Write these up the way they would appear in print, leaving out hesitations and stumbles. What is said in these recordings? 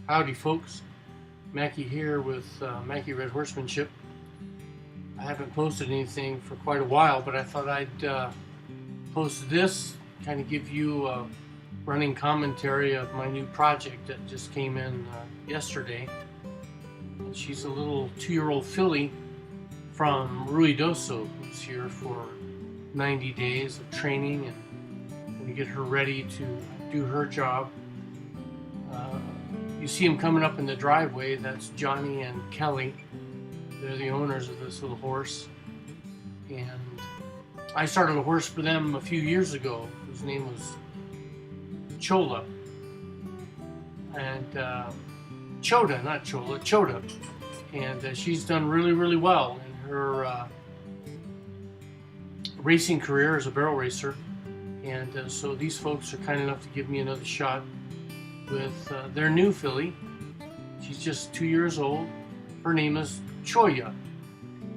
Howdy folks, Mackie here with Mackie Red Horsemanship. I haven't posted anything for quite a while, but I thought I'd post this, kind of give you a running commentary of my new project that just came in yesterday. And she's a little 2-year-old filly from Ruidoso who's here for 90 days of training and to get her ready to do her job. You see them coming up in the driveway. That's Johnny and Kelly. They're the owners of this little horse. And I started a horse for them a few years ago whose name was Choya. And Choda, not Chola, Choda. And she's done really, really well in her racing career as a barrel racer. And so these folks are kind enough to give me another shot with their new filly. She's just 2 years old. Her name is Choya.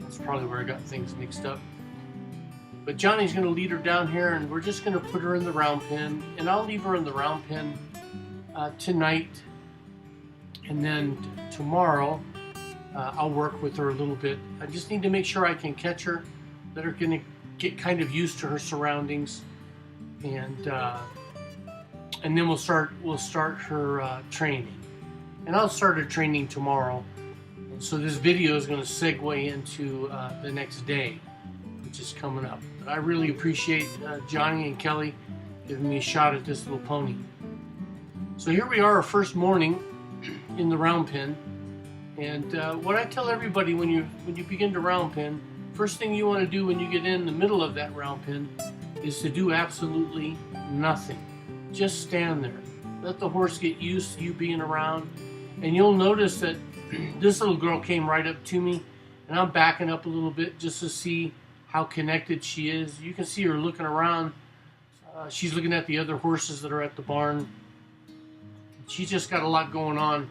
That's probably where I got things mixed up. But Johnny's going to lead her down here, and we're just going to put her in the round pen, and I'll leave her in the round pen tonight, and then tomorrow I'll work with her a little bit. I just need to make sure I can catch her, let her get kind of used to her surroundings, and then we'll start her training. And I'll start her training tomorrow. And so this video is going to segue into the next day, which is coming up. But I really appreciate Johnny and Kelly giving me a shot at this little pony. So here we are, our first morning in the round pen. And what I tell everybody when you begin to round pen, first thing you want to do when you get in the middle of that round pen is to do absolutely nothing. Just stand there. Let the horse get used to you being around. And you'll notice that this little girl came right up to me, and I'm backing up a little bit just to see how connected she is. You can see her looking around. She's looking at the other horses that are at the barn. She's just got a lot going on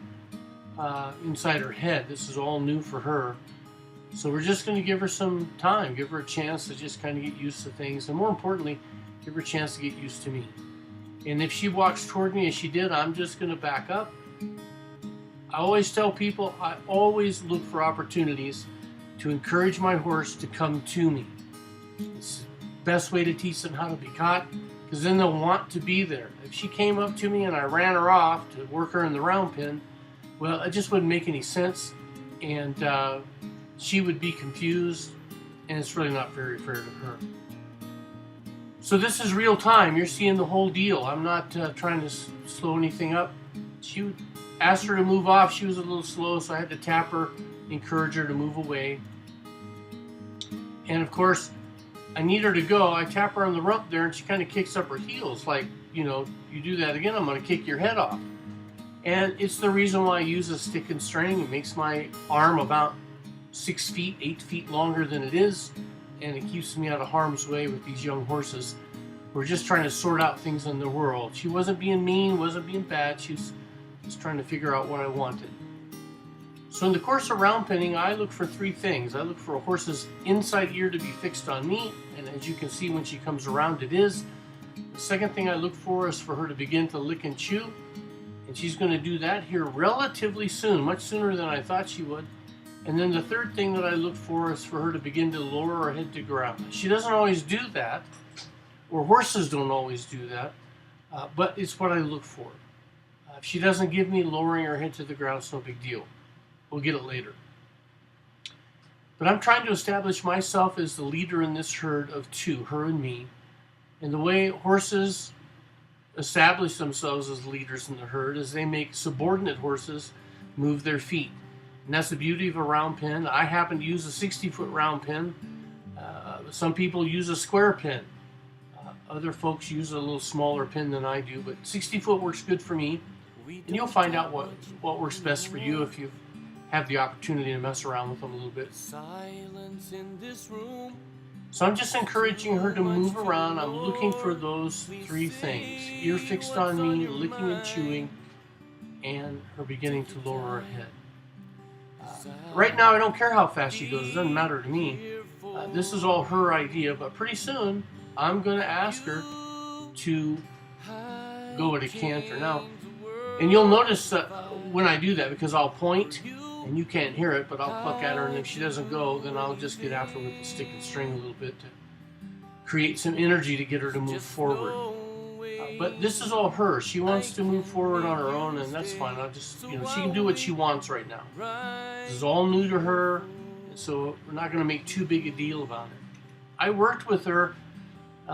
inside her head. This is all new for her. So we're just going to give her some time, give her a chance to just kind of get used to things, and more importantly, give her a chance to get used to me. And if she walks toward me as she did, I'm just going to back up. I always tell people, I always look for opportunities to encourage my horse to come to me. It's the best way to teach them how to be caught, because then they'll want to be there. If she came up to me and I ran her off to work her in the round pen, well, it just wouldn't make any sense, and she would be confused, and it's really not very fair to her. So this is real time. You're seeing the whole deal. I'm not trying to slow anything up. She asked her to move off. She was a little slow, so I had to tap her, encourage her to move away. And of course, I need her to go. I tap her on the rump there, and she kind of kicks up her heels like, you know, you do that again, I'm going to kick your head off. And it's the reason why I use a stick and string. It makes my arm about 6 feet, 8 feet longer than it is. And it keeps me out of harm's way with these young horses. We're just trying to sort out things in the world. She wasn't being mean, wasn't being bad. She was just trying to figure out what I wanted. So in the course of round penning, I look for 3 things. I look for a horse's inside ear to be fixed on me. And as you can see when she comes around, it is. The second thing I look for is for her to begin to lick and chew. And she's going to do that here relatively soon, much sooner than I thought she would. And then the third thing that I look for is for her to begin to lower her head to ground. She doesn't always do that, or horses don't always do that, but it's what I look for. If she doesn't give me lowering her head to the ground, it's no big deal. We'll get it later. But I'm trying to establish myself as the leader in this herd of 2, her and me. And the way horses establish themselves as leaders in the herd is they make subordinate horses move their feet. And that's the beauty of a round pen. I happen to use a 60-foot round pen. Some people use a square pen. Other folks use a little smaller pen than I do, but 60 foot works good for me. And you'll find out what works best for you if you have the opportunity to mess around with them a little bit. So I'm just encouraging her to move around. I'm looking for those 3 things. Ear fixed on me, licking and chewing, and her beginning to lower her head. Right now, I don't care how fast she goes. It doesn't matter to me. This is all her idea, but pretty soon, I'm going to ask her to go at a canter. Now, and you'll notice that when I do that, because I'll point and you can't hear it, but I'll pluck at her, and if she doesn't go, then I'll just get after her with the stick and string a little bit to create some energy to get her to move forward. But this is all her. She wants to move forward on her own, and that's fine. I'll just, she can do what she wants right now. This is all new to her, so we're not going to make too big a deal about it. I worked with her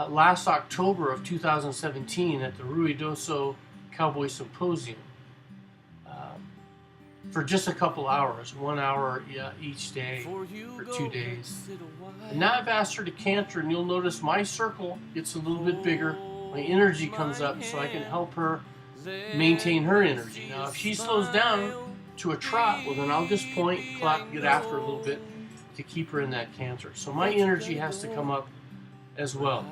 last October of 2017 at the Ruidoso Cowboy Symposium for just a couple hours, 1 hour each day for 2 days. And now I've asked her to canter, and you'll notice my circle gets a little bit bigger. My energy comes up so I can help her maintain her energy. Now, if she slows down to a trot, well, then I'll just point, clap, get after her a little bit to keep her in that canter. So my energy has to come up as well.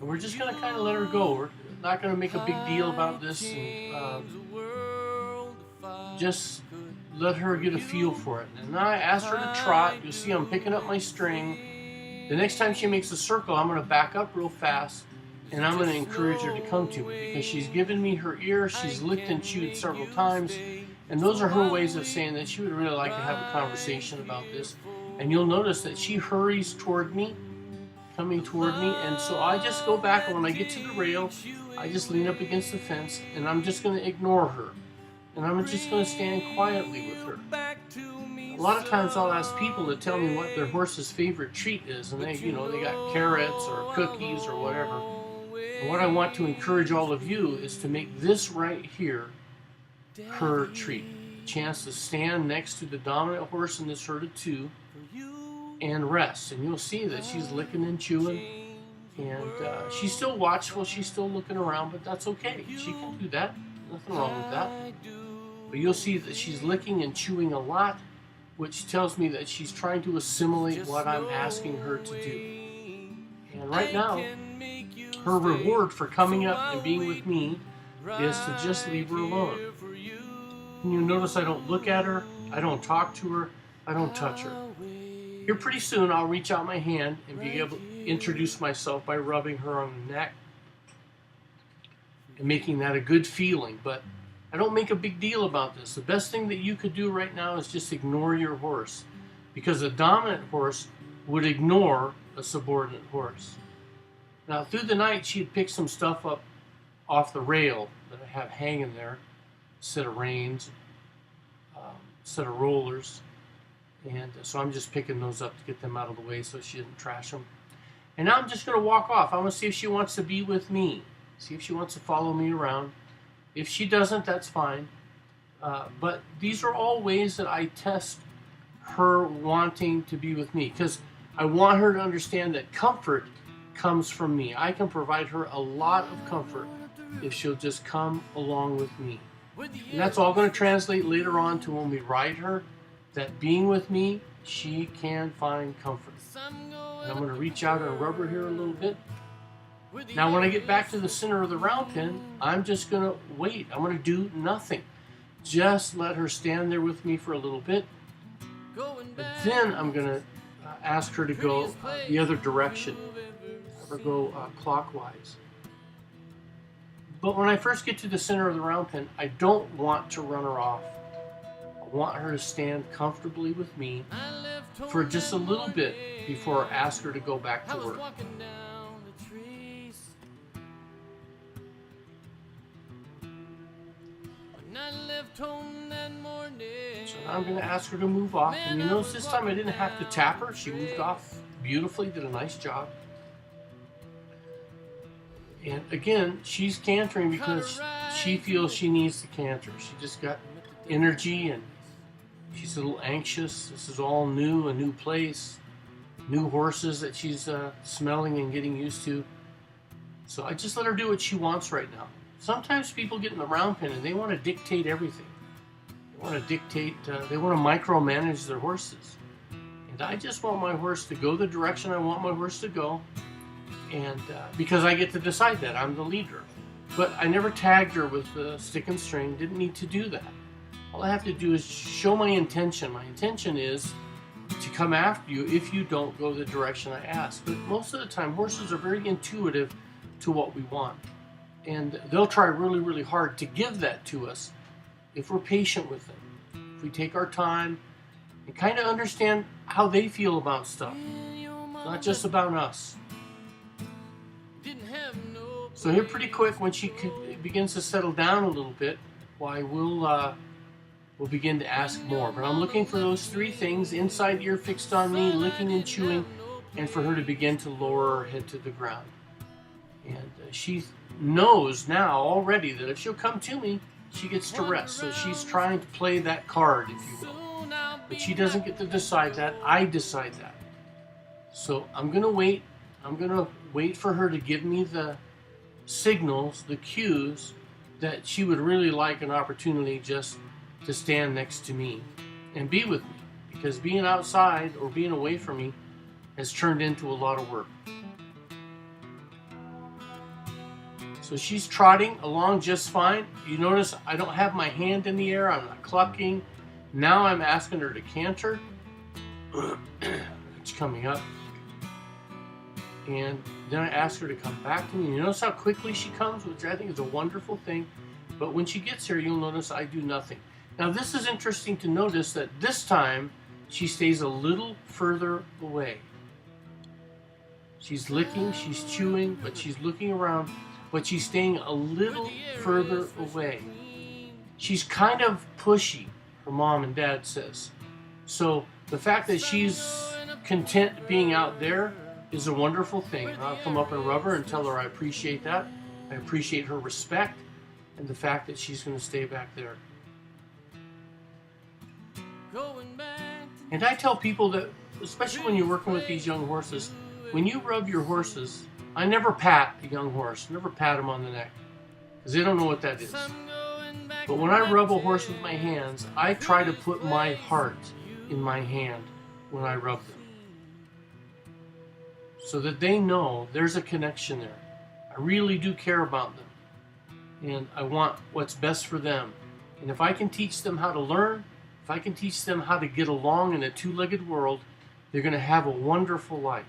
And we're just going to kind of let her go. We're not going to make a big deal about this, and just let her get a feel for it. And now I asked her to trot. You'll see I'm picking up my string. The next time she makes a circle, I'm going to back up real fast, and I'm going to encourage her to come to me, because she's given me her ear. She's licked and chewed several times, and those are her ways of saying that she would really like to have a conversation about this. And you'll notice that she hurries toward me, coming toward me, and so I just go back, and when I get to the rail, I just lean up against the fence, and I'm just going to ignore her, and I'm just going to stand quietly with her. A lot of times I'll ask people to tell me what their horse's favorite treat is, and they got carrots or cookies or whatever. And what I want to encourage all of you is to make this right here her treat. A chance to stand next to the dominant horse in this herd of two and rest. And you'll see that she's licking and chewing, and she's still watchful, she's still looking around, but that's okay. She can do that. Nothing wrong with that. But you'll see that she's licking and chewing a lot, which tells me that she's trying to assimilate what I'm asking her to do. And right now, her reward for coming up and being with me is to just leave her alone. And you notice I don't look at her, I don't talk to her, I don't touch her. Here pretty soon I'll reach out my hand and be able to introduce myself by rubbing her on the neck and making that a good feeling. But I don't make a big deal about this. The best thing that you could do right now is just ignore your horse, because a dominant horse would ignore a subordinate horse. Now, through the night, she'd pick some stuff up off the rail that I have hanging there, a set of reins, a set of rollers, and so I'm just picking those up to get them out of the way so she doesn't trash them. And now I'm just going to walk off. I'm going to see if she wants to be with me, see if she wants to follow me around. If she doesn't, that's fine. But these are all ways that I test her wanting to be with me, because I want her to understand that comfort comes from me. I can provide her a lot of comfort if she'll just come along with me. And that's all going to translate later on to when we ride her, that being with me, she can find comfort. And I'm going to reach out and rub her here a little bit. Now, when I get back to the center of the round pen, I'm just going to wait. I'm going to do nothing. Just let her stand there with me for a little bit. But then I'm going to ask her to go the other direction, or go clockwise. But when I first get to the center of the round pen, I don't want to run her off. I want her to stand comfortably with me for just a little bit before I ask her to go back to work. So now I'm going to ask her to move off. And you notice this time I didn't have to tap her. She moved off beautifully, did a nice job. And again, she's cantering because she feels she needs to canter. She just got energy and she's a little anxious. This is all new, a new place, new horses that she's smelling and getting used to. So I just let her do what she wants right now. Sometimes people get in the round pen and they want to dictate everything. They want to dictate, they want to micromanage their horses. And I just want my horse to go the direction I want my horse to go. And because I get to decide that, I'm the leader. But I never tagged her with the stick and string, didn't need to do that. All I have to do is show my intention. My intention is to come after you if you don't go the direction I ask. But most of the time, horses are very intuitive to what we want. And they'll try really, really hard to give that to us if we're patient with them. If we take our time and kind of understand how they feel about stuff. It's not just about us. So here pretty quick, when she begins to settle down a little bit, why we'll begin to ask more. But I'm looking for those three things: inside ear fixed on me, licking and chewing, and for her to begin to lower her head to the ground. And she knows now already that if she'll come to me, she gets to rest. So she's trying to play that card, if you will. But she doesn't get to decide that. I decide that. So I'm going to wait. I'm going to wait for her to give me the signals, the cues, that she would really like an opportunity just to stand next to me and be with me. Because being outside or being away from me has turned into a lot of work. So she's trotting along just fine. You notice I don't have my hand in the air. I'm not clucking. Now I'm asking her to canter. It's coming up. And then I ask her to come back to me. You notice how quickly she comes, which I think is a wonderful thing. But when she gets here, you'll notice I do nothing. Now this is interesting to notice that this time she stays a little further away. She's licking, she's chewing, but she's looking around, but she's staying a little further away. She's kind of pushy, her mom and dad says. So the fact that she's content being out there is a wonderful thing. And I'll come up and rub her and tell her I appreciate that. I appreciate her respect and the fact that she's going to stay back there. And I tell people that, especially when you're working with these young horses, when you rub your horses, I never pat a young horse, never pat him on the neck, because they don't know what that is. But when I rub a horse with my hands, I try to put my heart in my hand when I rub them, so that they know there's a connection there. I really do care about them, and I want what's best for them. And if I can teach them how to learn, if I can teach them how to get along in a two-legged world, they're going to have a wonderful life.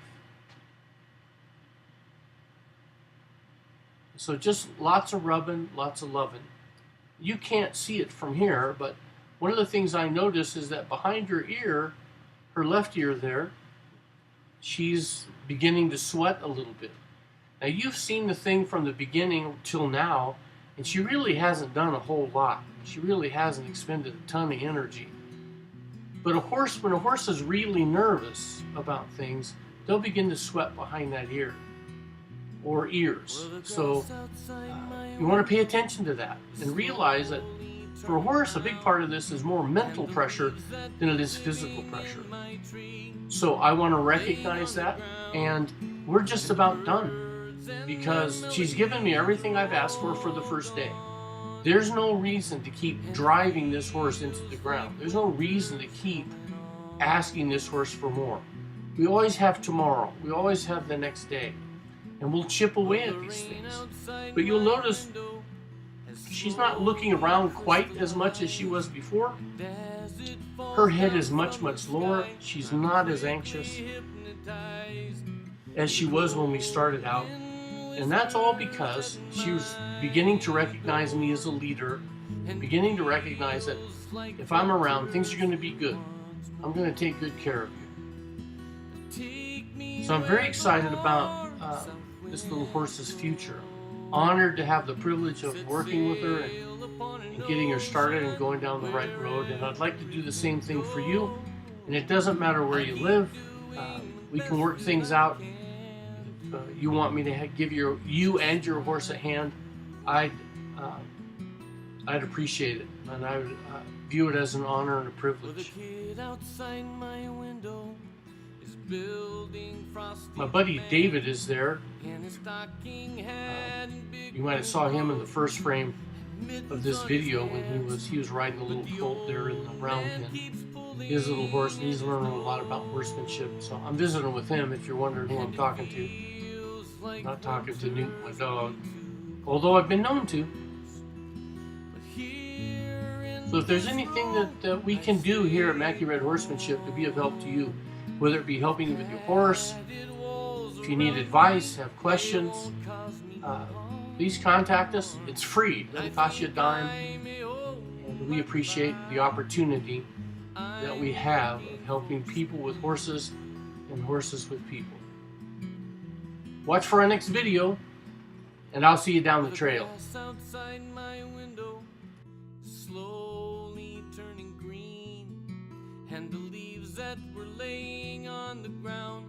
So just lots of rubbing, lots of loving. You can't see it from here, but one of the things I notice is that behind her ear, her left ear there, she's beginning to sweat a little bit. Now you've seen the thing from the beginning till now, and she really hasn't done a whole lot. She really hasn't expended a ton of energy. But when a horse is really nervous about things, they'll begin to sweat behind that ear or ears. So you want to pay attention to that and realize that for a horse, a big part of this is more mental pressure than it is physical pressure. So I want to recognize that, and we're just about done because she's given me everything I've asked for the first day. There's no reason to keep driving this horse into the ground. There's no reason to keep asking this horse for more. We always have tomorrow. We always have the next day. And we'll chip away at these things. But you'll notice she's not looking around quite as much as she was before. Her head is much, much lower. She's not as anxious as she was when we started out. And that's all because she was beginning to recognize me as a leader, beginning to recognize that if I'm around, things are going to be good. I'm going to take good care of you. So I'm very excited about this little horse's future. Honored to have the privilege of working with her and getting her started and going down the right road. And I'd like to do the same thing for you. And it doesn't matter where you live. We can work things out. You want me to give you and your horse a hand, I'd appreciate it, and I would view it as an honor and a privilege. My buddy David is there. You might have saw him in the first frame of this video when he was riding a little colt there in the round pen. His little horse, and he's learning a lot about horsemanship. So I'm visiting with him if you're wondering who I'm talking to. I'm not talking to Newt, my dog, although I've been known to. So if there's anything that we can do here at Mackie Red Horsemanship to be of help to you, whether it be helping you with your horse, if you need advice, have questions, please contact us. It's free. It doesn't cost you a dime. And we appreciate the opportunity that we have of helping people with horses and horses with people. Watch for our next video, and I'll see you down the trail. Outside my window, slowly turning green, and the leaves that were laying on the ground